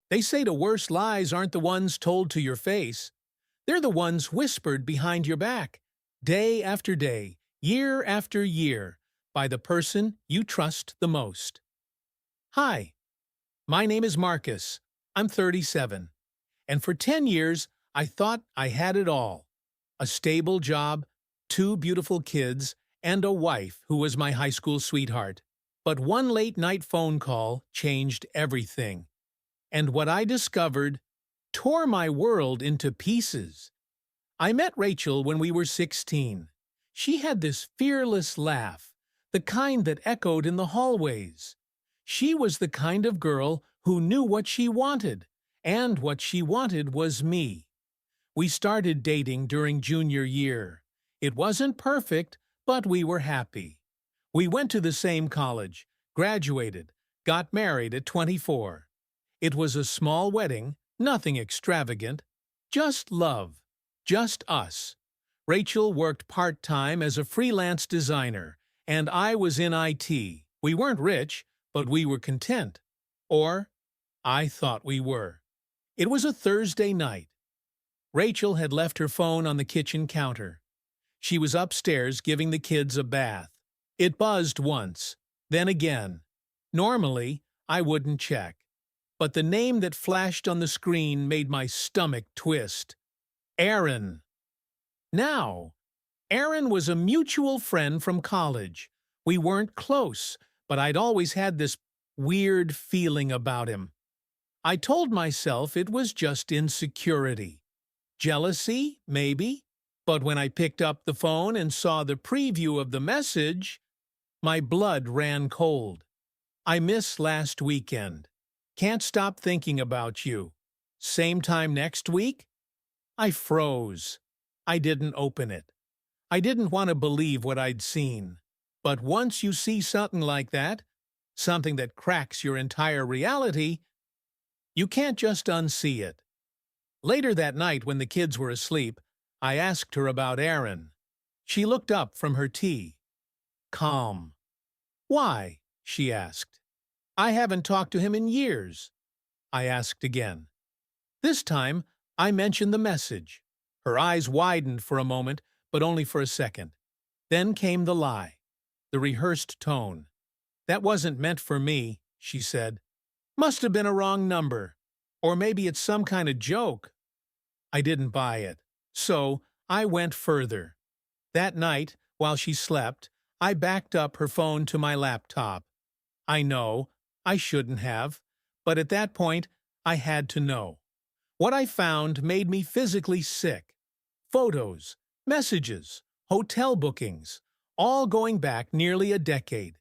They say the worst lies aren't the ones told to your face. They're the ones whispered behind your back, day after day, year after year, by the person you trust the most. Hi, my name is Marcus. I'm 37. And for 10 years, I thought I had it all. A stable job, two beautiful kids, and a wife who was my high school sweetheart. But one late-night phone call changed everything. And what I discovered tore my world into pieces. I met Rachel when we were 16. She had this fearless laugh, the kind that echoed in the hallways. She was the kind of girl who knew what she wanted, and what she wanted was me. We started dating during junior year. It wasn't perfect, but we were happy. We went to the same college, graduated, got married at 24. It was a small wedding, nothing extravagant, just love, just us. Rachel worked part-time as a freelance designer, and I was in IT. We weren't rich, but we were content. Or, I thought we were. It was a Thursday night. Rachel had left her phone on the kitchen counter. She was upstairs giving the kids a bath. It buzzed once, then again. Normally, I wouldn't check. But the name that flashed on the screen made my stomach twist. Aaron. Now, Aaron was a mutual friend from college. We weren't close, but I'd always had this weird feeling about him. I told myself it was just insecurity. Jealousy, maybe? But when I picked up the phone and saw the preview of the message, my blood ran cold. I miss last weekend. Can't stop thinking about you. Same time next week? I froze. I didn't open it. I didn't want to believe what I'd seen. But once you see something like that, something that cracks your entire reality, you can't just unsee it. Later that night, when the kids were asleep, I asked her about Aaron. She looked up from her tea. Calm. Why? She asked. I haven't talked to him in years. I asked again. This time, I mentioned the message. Her eyes widened for a moment, but only for a second. Then came the lie, the rehearsed tone. That wasn't meant for me, she said. Must have been a wrong number. Or maybe it's some kind of joke. I didn't buy it. So, I went further. That night, while she slept, I backed up her phone to my laptop. I know, I shouldn't have, but at that point, I had to know. What I found made me physically sick. Photos, messages, hotel bookings, all going back nearly a decade.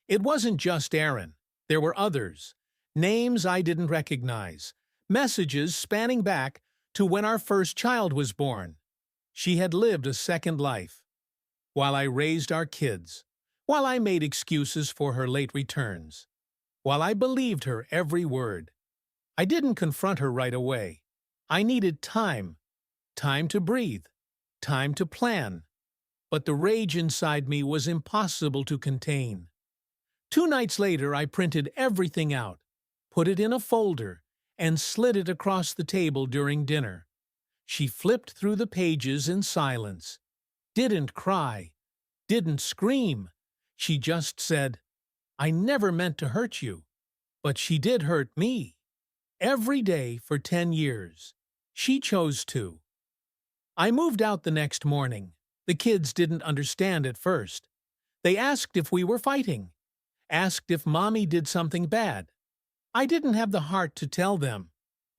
It wasn't just Aaron. There were others. Names I didn't recognize. Messages spanning back to when our first child was born. She had lived a second life. While I raised our kids. While I made excuses for her late returns. While I believed her every word. I didn't confront her right away. I needed time. Time to breathe. Time to plan. But the rage inside me was impossible to contain. 2 nights later, I printed everything out, put it in a folder, and slid it across the table during dinner. She flipped through the pages in silence. Didn't cry. Didn't scream. She just said, I never meant to hurt you. But she did hurt me. Every day for 10 years. She chose to. I moved out the next morning. The kids didn't understand at first. They asked if we were fighting. Asked if Mommy did something bad. I didn't have the heart to tell them.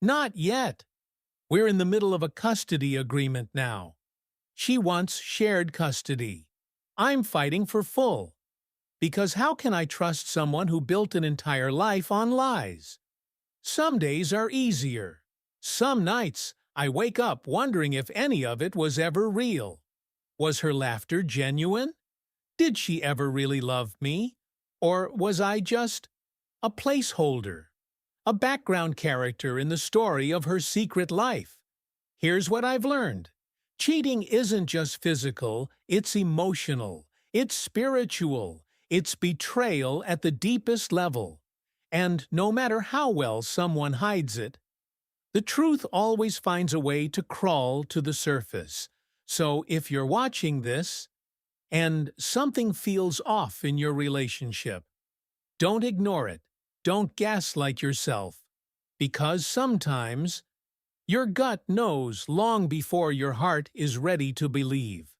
Not yet. We're in the middle of a custody agreement now. She wants shared custody. I'm fighting for full. Because how can I trust someone who built an entire life on lies? Some days are easier. Some nights I wake up wondering if any of it was ever real. Was her laughter genuine? Did she ever really love me? Or was I just a placeholder? A background character in the story of her secret life? Here's what I've learned. Cheating isn't just physical, it's emotional, it's spiritual, it's betrayal at the deepest level. And no matter how well someone hides it, the truth always finds a way to crawl to the surface. So if you're watching this and something feels off in your relationship, don't ignore it. Don't gaslight yourself. Because sometimes your gut knows long before your heart is ready to believe.